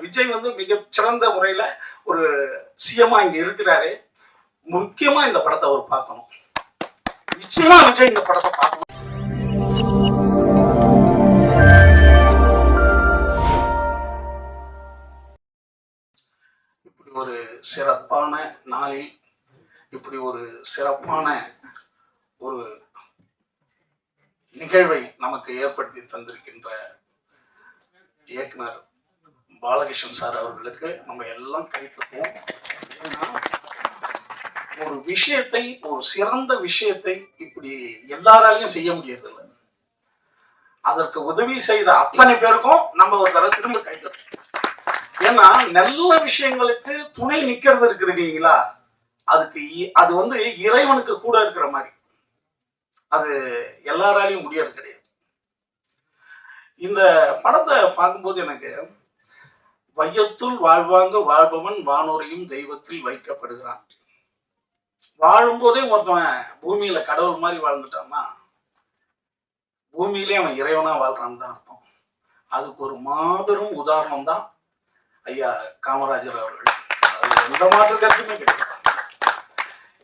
விஜய் வந்து மிக சிறந்த முறையில ஒரு சிஎம்மா இங்க இருக்கிறாரு. முக்கியமா இந்த படத்தை அவர் பார்க்கணும். நிச்சயமா விஜய் இந்த படத்தை பார்க்கணும். இப்படி ஒரு சிறப்பான நாளில் இப்படி ஒரு சிறப்பான ஒரு நிகழ்வை நமக்கு ஏற்படுத்தி தந்திருக்கின்ற இயக்குனர் பாலகிருஷ்ணன் சார் அவர்களுக்கு நம்ம எல்லாம் கைத்தப்போம். ஒரு விஷயத்தை, ஒரு சிறந்த விஷயத்தை இப்படி எல்லாராலையும் செய்ய முடியறதில்லை. அதற்கு உதவி செய்த அத்தனை பேருக்கும் நம்ம ஒரு தடவை திரும்ப கைத்தப்போம். ஏன்னா நல்ல விஷயங்களுக்கு துணை நிக்கிறது இருக்கிறீங்களா, அதுக்கு அது வந்து இறைவனுக்கு கூட இருக்கிற மாதிரி. அது எல்லாராலையும் முடியாது கிடையாது. இந்த படத்தை பார்க்கும்போது எனக்கு வையத்துள் வாழ்வாங்க வாழ்பவன் வானோரையும் தெய்வத்தில் வைக்கப்படுகிறான். வாழும்போதே ஒருத்தவன் பூமியில கடவுள் மாதிரி வாழ்ந்துட்டான்னா பூமியிலே அவன் இறைவனா வாழ்றான்னு தான் அர்த்தம். அதுக்கு ஒரு மாபெரும் உதாரணம் தான் ஐயா காமராஜர் அவர்கள். அது எந்த மாற்று கருத்துமே கிடையாது.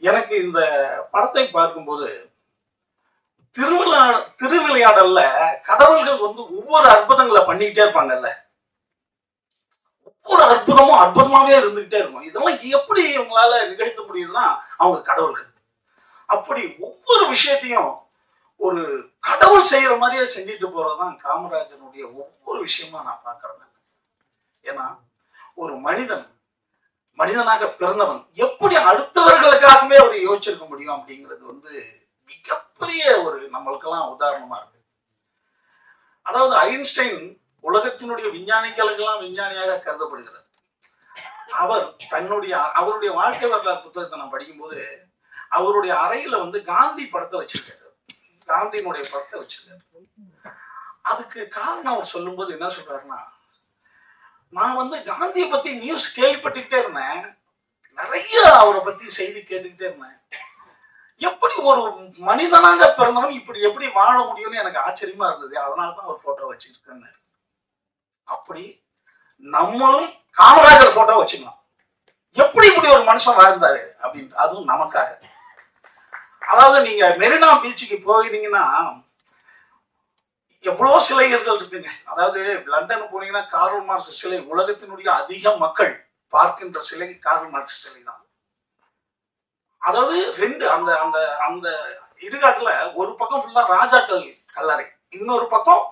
எனக்கு இந்த படத்தை பார்க்கும்போது திருவிளையாடல்ல கடவுள்கள் வந்து ஒவ்வொரு அற்புதங்களை பண்ணிக்கிட்டே இருப்பாங்கல்ல, ஒவ்வொரு அற்புதமும் அற்புதமாவே இருந்துகிட்டே இருக்கும். இதெல்லாம் எப்படி உங்களால நிகழ்த்த முடியுதுன்னா அவங்க கடவுள்கள். அப்படி ஒவ்வொரு விஷயத்தையும் ஒரு கடவுள் செய்யற மாதிரியே செஞ்சுட்டு போறதுதான் காமராஜனுடைய ஒவ்வொரு விஷயமா நான் பார்க்கறேன். ஏன்னா ஒரு மனிதனாக பிறந்தவன் எப்படி அடுத்தவர்களுக்காகவே அவர் யோசிச்சிருக்க முடியும் அப்படிங்கிறது வந்து மிகப்பெரிய ஒரு நம்மளுக்கெல்லாம் உதாரணமா இருக்கு. அதாவது ஐன்ஸ்டைன் உலகத்தினுடைய விஞ்ஞானிகளுக்கெல்லாம் விஞ்ஞானியாக கருதப்படுகிறார். அவருடைய வாழ்க்கை வரலாறு புத்தகத்தை நான் படிக்கும்போது அவருடைய அறையில வந்து காந்தி படத்தை வச்சிருக்காரு, காந்தியினுடைய படத்தை வச்சிருக்காரு. அதுக்கு காரணம் அவர் சொல்லும்போது என்ன சொல்றாருன்னா, நான் வந்து காந்தியை பத்தி நியூஸ் கேள்விப்பட்டுக்கிட்டே இருந்தேன், நிறைய அவரை பத்தி செய்தி கேட்டுக்கிட்டே இருந்தேன். எப்படி ஒரு மனிதனாக பிறந்தவன் இப்படி எப்படி வாழ முடியும்னு எனக்கு ஆச்சரியமா இருந்தது. அதனாலதான் ஒரு போட்டோ வச்சுருக்கேன்னு. அப்படி நம்மளும் காமராஜர் போட்டோ வச்சுக்கலாம், எப்படி இப்படி ஒரு மனுஷன் வாழ்ந்தாரு அப்படின்ட்டு, அதுவும் நமக்காக. அதாவது நீங்க மெரினா பீச்சுக்கு போயிருந்தீங்கன்னா எவ்வளவு சிலைகள் இருக்குங்க. அதாவது லண்டன் போனீங்கன்னா கார்ல் மார்க்ஸ் சிலை, உலகத்தினுடைய அதிக மக்கள் பார்க்கின்ற சிலை கார்ல் மார்க்ஸ் சிலை தான். அதாவது ரெண்டு அந்த அந்த அந்த இடுகாட்டுல ஒரு பக்கம் ஃபுல்லா ராஜாக்கள் கல்லறை, இன்னொரு பக்கம்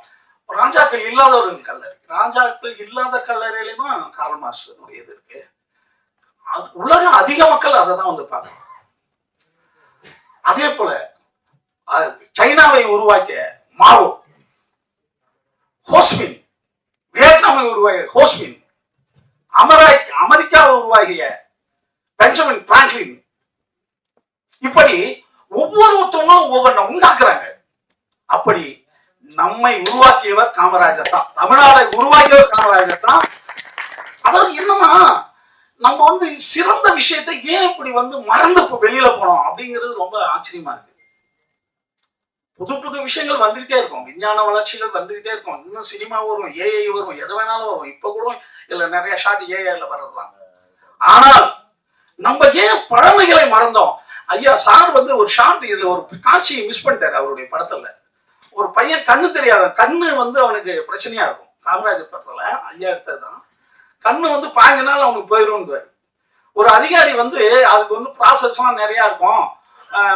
ராஜாக்கள் இல்லாதவர்கள் கல்லறை. ராஜாக்கள் இல்லாத கல்லறையில தான் கார்ல் மார்க்ஸ் இது இருக்கு. அது உலக அதிக மக்கள் அதை தான் வந்து பார்க்கணும். அதே போல சைனாவை உருவாக்கிய மாவோ, ஹோஸ்மின் வியட்நாமை உருவாக்கிய ஹோஸ்மின், அமெரிக்காவை உருவாகிய பெஞ்சமின் பிராங்க்லின், இப்படி ஒவ்வொருத்தவங்களும் ஒவ்வொன்றை உண்டாக்குறாங்க. அப்படி நம்மை உருவாக்கியவர் காமராஜர் தான், தமிழ்நாடை உருவாக்கியவர் காமராஜர் தான். அதாவது என்னன்னா நம்ம வந்து சிறந்த விஷயத்தை ஏன் இப்படி வந்து மறந்து வெளியில போனோம் அப்படிங்கிறது ரொம்ப ஆச்சரியமா இருக்கு. புது புது விஷயங்கள் வந்துகிட்டே இருக்கும், விஞ்ஞான வளர்ச்சிகள் வந்துகிட்டே இருக்கும், இன்னும் சினிமா வரும், ஏஐ வரும், எது வேணாலும் வரும். இப்ப கூட இல்ல நிறைய ஷாட் ஏஐல வர்றதுதான். ஆனால் நம்ம ஏன் பழமைகளை மறந்தோம்? ஐயா சார் வந்து ஒரு ஷாட், இதுல ஒரு காட்சியை மிஸ் பண்ணிட்டாரு அவருடைய படத்துல. ஒரு பையன் கண்ணு தெரியாத, கண்ணு வந்து அவனுக்கு பிரச்சனையா இருக்கும். காமராஜர் படத்துல ஐயா எடுத்ததுதான். கண்ணு வந்து 5 நாள் அவனுக்கு போயிடும். ஒரு அதிகாரி வந்து அதுக்கு வந்து ப்ராசஸ் எல்லாம் நிறைய இருக்கும்,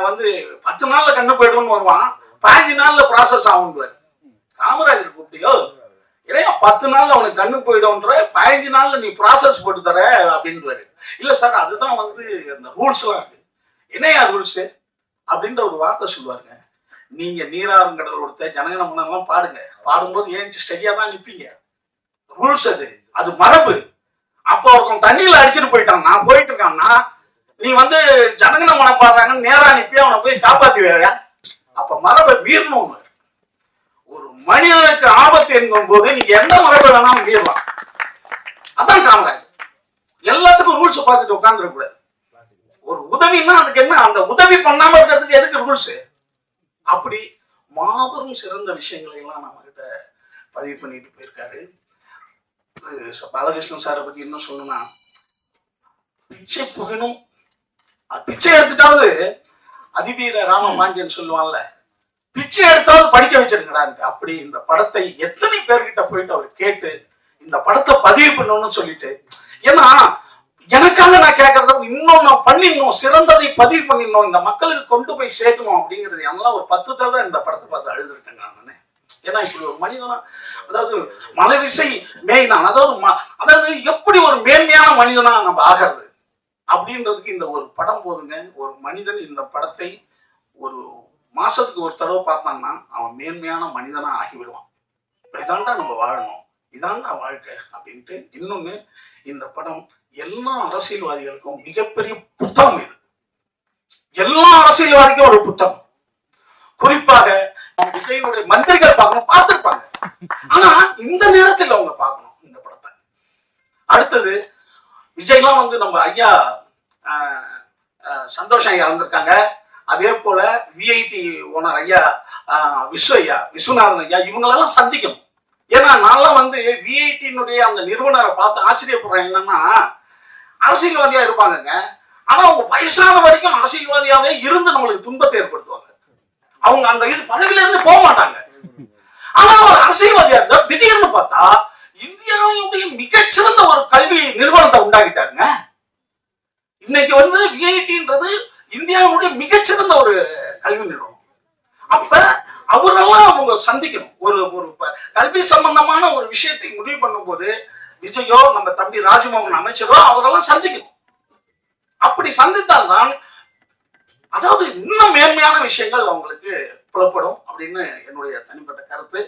வந்து 10 நாள்ல கண்ணு போயிடும்னு வருவான், 5 நாள்ல ப்ராசஸ் ஆகும்வார். காமராஜர் கூப்பிட்டியோ இல்லையா, 10 நாள்ல அவனுக்கு கண்ணு போயிடும்ன்ற, 15 நாள்ல நீ ப்ராசஸ் போட்டு தர அப்படின்றாரு. இல்ல சார் அதுதான் வந்து அந்த ரூல்ஸ் எல்லாம் இருக்கு. என்னையா ரூல்ஸ் அப்படின்ற ஒரு வார்த்தை சொல்லுவாருங்க. நீங்க நீராறுங்கடல் கொடுத்த ஜனகணமனெல்லாம் பாடுங்க, பாடும்போது ஏஞ்சி ஸ்டடியா தான் நிப்பீங்க. ரூல்ஸ் அது மரபு. அப்போ ஒருத்தன் தண்ணியில அடிச்சுட்டு போயிட்டான், நான் போயிட்டு இருக்கான்னா நீ வந்து ஜனகணமன பாடுறாங்கன்னு நேரா நிப்பி அவனை போய் காப்பாத்துவியா? அப்ப மரபை மீறணும். ஒரு மனிதனுக்கு ஆபத்து என்கும் போது நீங்க எந்த மரபை வேணாலும் மீறலாம். அதான் காமராஜர். எல்லாத்துக்கும் ரூல்ஸ் பார்த்துட்டு உட்காந்துட கூடாது. ஒரு உதவின்னா அதுக்கு என்ன, அந்த உதவி பண்ணாம இருக்கிறதுக்கு எதுக்கு ரூல்ஸ்? அப்படி மாபெரும் சிறந்த விஷயங்களை எல்லாம் நம்ம கிட்ட பதிவு பண்ணிட்டு போயிருக்காரு. பாலகிருஷ்ணன் சாரை பத்தி என்ன சொல்லணும்னா, பிச்சை புகணும், பிச்சை எடுத்துட்டாவது அதிவீர ராம பாண்டியன் சொல்லுவான்ல, பிச்சை எடுத்தாவது படிக்க வச்சிருக்கடான்னு. அப்படி இந்த படத்தை எத்தனை பேர்கிட்ட போயிட்டு அவர் கேட்டு இந்த படத்தை பதிவு பண்ணணும்னு சொல்லிட்டு, ஏன்னா எனக்காக நான் கேட்கறத இன்னும் நான் பண்ணிடணும், சிறந்ததை பதிவு பண்ணிடணும், இந்த மக்களுக்கு கொண்டு போய் சேர்க்கணும் அப்படிங்கிறது எல்லாம் ஒரு 10 தடவை இந்த படத்தை பார்த்து அழுதுருக்கேங்க நான். ஏன்னா இப்படி ஒரு மனிதனா, அதாவது மனதிசை மேய்னான், அதாவது எப்படி ஒரு மேன்மையான மனிதனா நம்ம ஆகிறது அப்படின்றதுக்கு இந்த ஒரு படம் போதுங்க. ஒரு மனிதன் இந்த படத்தை ஒரு மாசத்துக்கு ஒரு தடவை பார்த்தான்னா அவன் மேன்மையான மனிதனா ஆகிவிடுவான். இப்படிதான்டா நம்ம வாழணும், இதான்டா வாழ்க்கை அப்படின்ட்டு. இன்னொன்னு, இந்த படம் எல்லா அரசியல்வாதிகளுக்கும் மிகப்பெரிய புத்தகம். இது எல்லா அரசியல்வாதிக்கும் ஒரு புத்தகம். குறிப்பாக விஜயனுடைய மந்திரிகள் பார்த்திருப்பாங்க, ஆனா இந்த நேரத்தில் அவங்க பார்க்கணும் இந்த படத்தை. அடுத்தது விஜய்லாம் நம்ம ஐயா சந்தோஷம் ஐயா வந்திருக்காங்க. அதே போல விஐடி ஓனர் ஐயா விஸ்வநாதன் ஐயா, இவங்களெல்லாம் சந்திக்கணும். ஏன்னா நான்லாம் விஐடியினுடைய அந்த நிறுவனரை பார்த்து ஆச்சரியப்படுறேன். என்னன்னா, அரசியல்வாதியா இருப்பாங்கங்க, ஆனா அவங்க வயசான வரைக்கும் அரசியல்வாதியாவே இருந்து நம்மளுக்கு துன்பத்தை ஏற்படுத்துவாங்க. அவங்க அந்த பதவியில இருந்து போக மாட்டாங்க. ஆனா ஒரு அரசியல்வாதியா இருந்தா திடீர்னு பார்த்தா இந்தியாவுடைய மிகச்சிறந்த ஒரு கல்வி நிறுவனத்தை உண்டாகிட்டாருங்க. இன்னைக்கு விஐடின்றது இந்தியாவுடைய மிகச்சிறந்த ஒரு கல்வி நிறுவனம். அப்ப அவரெல்லாம் அவங்க சந்திக்கணும். ஒரு ஒரு கல்வி சம்பந்தமான ஒரு விஷயத்தை முடிவு பண்ணும் போது விஜயோ நம்ம தம்பி ராஜ்மோகன் அமைச்சரோ அவரெல்லாம் சந்திக்கணும். அப்படி சந்தித்தால்தான் அதாவது இன்னும் மேன்மையான விஷயங்கள் அவங்களுக்கு புலப்படும் அப்படின்னு என்னுடைய தனிப்பட்ட கருத்து.